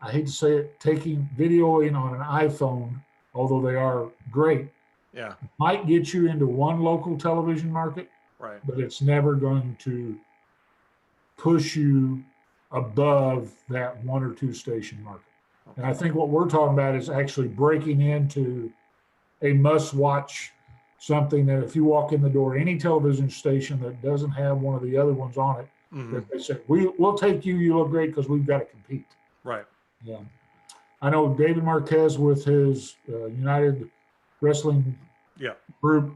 Speaker 2: I hate to say it, taking videoing on an iPhone, although they are great, might get you into one local television market,
Speaker 1: right?
Speaker 2: But it's never going to push you above that 1 or 2 station market. Okay. And I think what we're talking about is actually breaking into a must-watch, something that if you walk in the door, any television station that doesn't have one of the other ones on it, that they say, we'll take you, you look great, because we've got to compete.
Speaker 1: Right.
Speaker 2: Yeah. I know David Marquez with his United Wrestling group,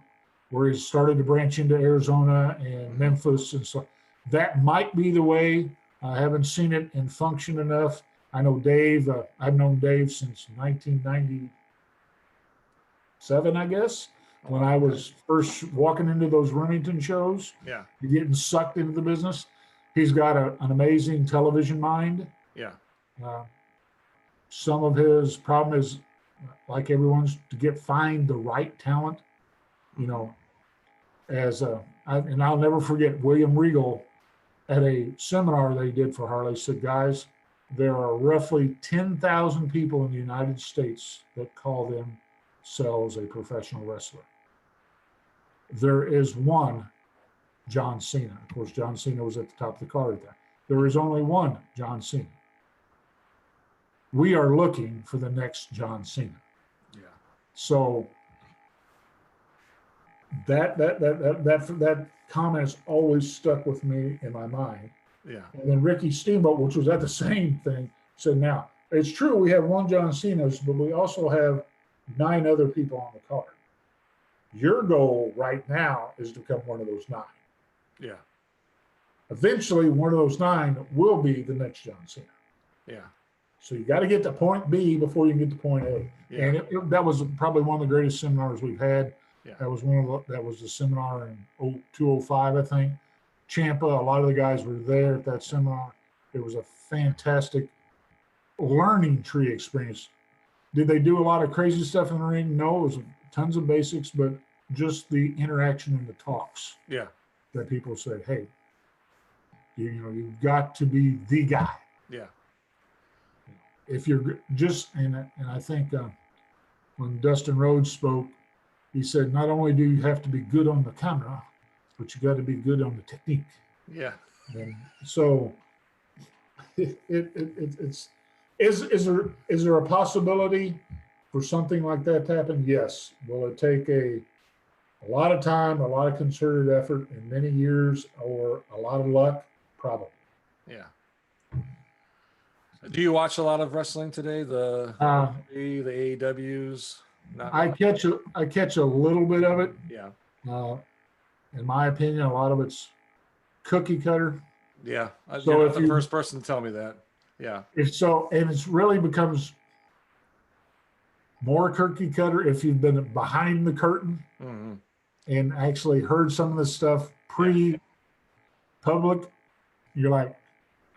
Speaker 2: where he started to branch into Arizona and Memphis. And so that might be the way. I haven't seen it in function enough. I know Dave, I've known Dave since 1997, I guess, when I was first walking into those Remington shows, getting sucked into the business. He's got an amazing television mind.
Speaker 1: Yeah.
Speaker 2: Some of his problem is, like everyone's, to find the right talent. And I'll never forget William Regal at a seminar they did for Harley said, guys, there are roughly 10,000 people in the United States that call themselves a professional wrestler. There is one John Cena. Of course, John Cena was at the top of the card at that. There is only one John Cena. We are looking for the next John Cena.
Speaker 1: Yeah.
Speaker 2: So that comment has always stuck with me in my mind.
Speaker 1: Yeah.
Speaker 2: And then Ricky Steamboat, which was at the same thing, said, now, it's true we have one John Cena, but we also have 9 other people on the card. Your goal right now is to become one of those 9.
Speaker 1: Yeah.
Speaker 2: Eventually, one of those 9 will be the next John Cena.
Speaker 1: Yeah.
Speaker 2: So you got to get to point B before you can get to point A. Yeah. And that was probably one of the greatest seminars we've had. Yeah. That was the seminar in 2005, I think. Ciampa, a lot of the guys were there at that seminar. It was a fantastic learning tree experience. Did they do a lot of crazy stuff in the ring? No, it was tons of basics, but just the interaction and the talks.
Speaker 1: Yeah.
Speaker 2: That people said, hey, you've got to be the guy.
Speaker 1: Yeah.
Speaker 2: if you're just, and I think when Dustin Rhodes spoke, he said, not only do you have to be good on the camera, but you got to be good on the technique.
Speaker 1: Yeah.
Speaker 2: And so it's is there a possibility for something like that to happen? Yes. Will it take a lot of time, a lot of concerted effort, and many years, or a lot of luck? Probably.
Speaker 1: Yeah. Do you watch a lot of wrestling today? The AEWs? Not
Speaker 2: I
Speaker 1: really.
Speaker 2: catch a little bit of it.
Speaker 1: Yeah.
Speaker 2: In my opinion, a lot of it's cookie cutter.
Speaker 1: Yeah.
Speaker 2: So
Speaker 1: You're not
Speaker 2: if
Speaker 1: the
Speaker 2: you
Speaker 1: first person to tell me that. Yeah.
Speaker 2: and it's really becomes more cookie cutter if you've been behind the curtain
Speaker 1: Mm-hmm.
Speaker 2: and actually heard some of the stuff pre-public. You're like,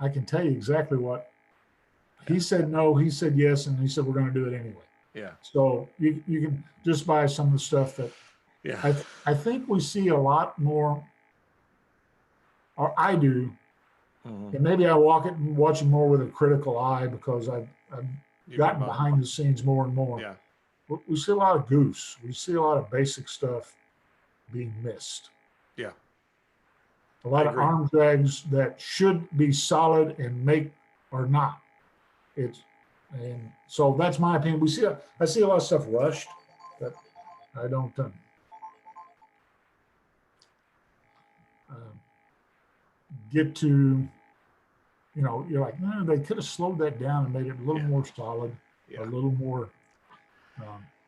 Speaker 2: I can tell you exactly what he said. No, he said yes, and he said we're going to do it anyway.
Speaker 1: Yeah.
Speaker 2: So you can just buy some of the stuff that
Speaker 1: Yeah.
Speaker 2: I think we see a lot more, or I do, and maybe I watch it more with a critical eye because I've gotten behind the scenes more and more.
Speaker 1: Yeah.
Speaker 2: We see a lot of goofs. We see a lot of basic stuff being missed.
Speaker 1: Yeah.
Speaker 2: A lot of arm drags that should be solid and make or not. And so that's my opinion. I see a lot of stuff rushed that I don't get to. You're like, no, they could have slowed that down and made it a little more solid, a little more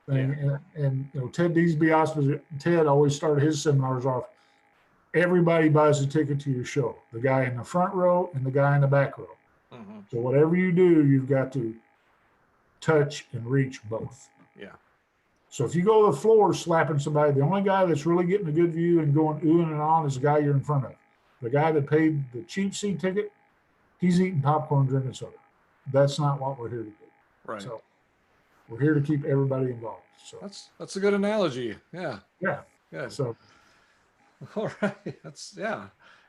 Speaker 2: thing.
Speaker 1: Yeah.
Speaker 2: And Ted DiBiase, Ted always started his seminars off. Everybody buys a ticket to your show. The guy in the front row and the guy in the back row.
Speaker 1: Mm-hmm.
Speaker 2: So whatever you do, you've got to touch and reach both.
Speaker 1: Yeah.
Speaker 2: So if you go to the floor slapping somebody, the only guy that's really getting a good view and going oohing and on is the guy you're in front of. The guy that paid the cheap seat ticket, he's eating popcorn, drinking soda. That's not what we're here to do.
Speaker 1: Right.
Speaker 2: So we're here to keep everybody involved. So
Speaker 1: that's a good analogy. Yeah.
Speaker 2: Yeah.
Speaker 1: Yeah.
Speaker 2: So
Speaker 1: all right.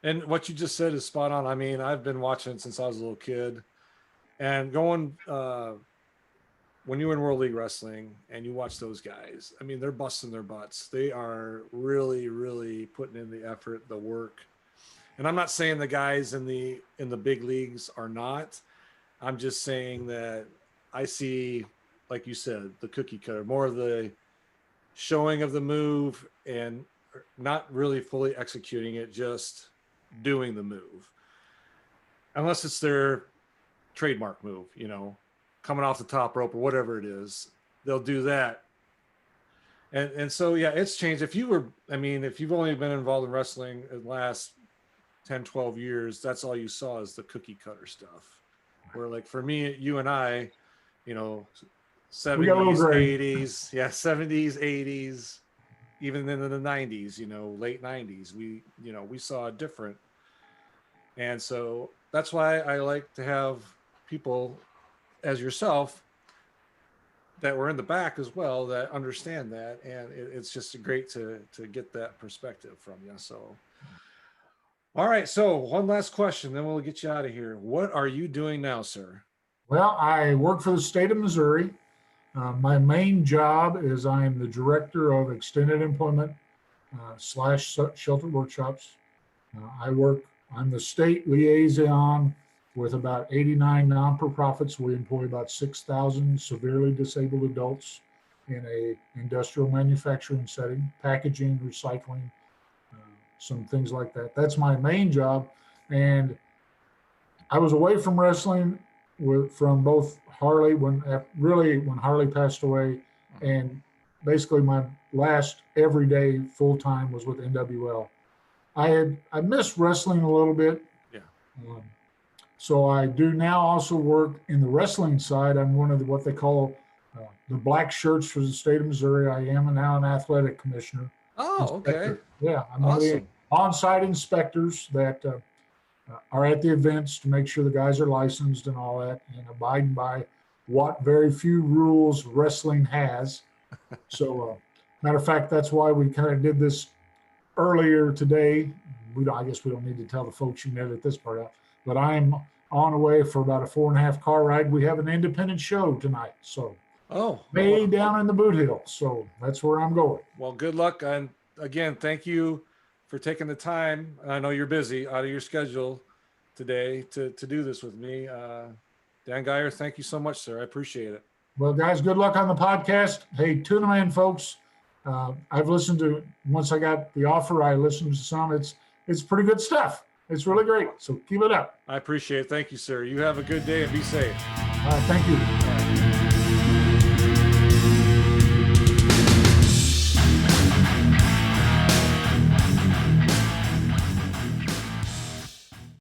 Speaker 1: And what you just said is spot on. I mean, I've been watching it since I was a little kid, and going when you were in World League Wrestling and you watch those guys, I mean, they're busting their butts. They are really, really putting in the effort, the work. And I'm not saying the guys in the big leagues are not. I'm just saying that I see, like you said, the cookie cutter, more of the showing of the move and not really fully executing it, just doing the move. Unless it's their trademark move, coming off the top rope or whatever it is, they'll do that. And so, yeah, it's changed. If you've only been involved in wrestling in the last 10, 12 years, that's all you saw is the cookie cutter stuff. Where, like, for me, you and I, 70s, 80s, 70s, 80s, even in the 90s, late 90s, we saw a different. And so that's why I like to have people as yourself that were in the back as well that understand that. And it's just great to get that perspective from you. So, all right. So one last question, then we'll get you out of here. What are you doing now, sir?
Speaker 2: Well, I work for the state of Missouri. My main job is I am the director of extended employment / shelter workshops. I'm the state liaison with about 89 non-for-profits. We employ about 6,000 severely disabled adults in a industrial manufacturing setting, packaging, recycling, some things like that. That's my main job. And I was away from wrestling from both Harley when Harley passed away, and basically my last everyday full time was with NWL. I missed wrestling a little bit.
Speaker 1: Yeah.
Speaker 2: So I do now also work in the wrestling side. I'm one of what they call the black shirts for the state of Missouri. I am now an athletic commissioner.
Speaker 1: Oh,
Speaker 2: inspector.
Speaker 1: okay.
Speaker 2: Yeah, I'm
Speaker 1: awesome.
Speaker 2: one of the on-site inspectors that are at the events to make sure the guys are licensed and all that, and abiding by what very few rules wrestling has. So, matter of fact, that's why we kind of did this earlier today. I guess we don't need to tell the folks you can edit this part out, but I'm on the way for about a 4.5 car ride. We have an independent show tonight. So
Speaker 1: Oh,
Speaker 2: way down in the Boot Hill. So that's where I'm going.
Speaker 1: well, good luck. And again, thank you for taking the time. I know you're busy out of your schedule today to do this with me. Dan Gier, thank you so much, sir. I appreciate it.
Speaker 2: Well, guys, good luck on the podcast. Hey, tune them in, folks. I've listened to, once I got the offer, I listened to some. It's pretty good stuff. It's really great. So keep it up.
Speaker 1: I appreciate it. Thank you, sir. You have a good day and be safe.
Speaker 2: Thank you.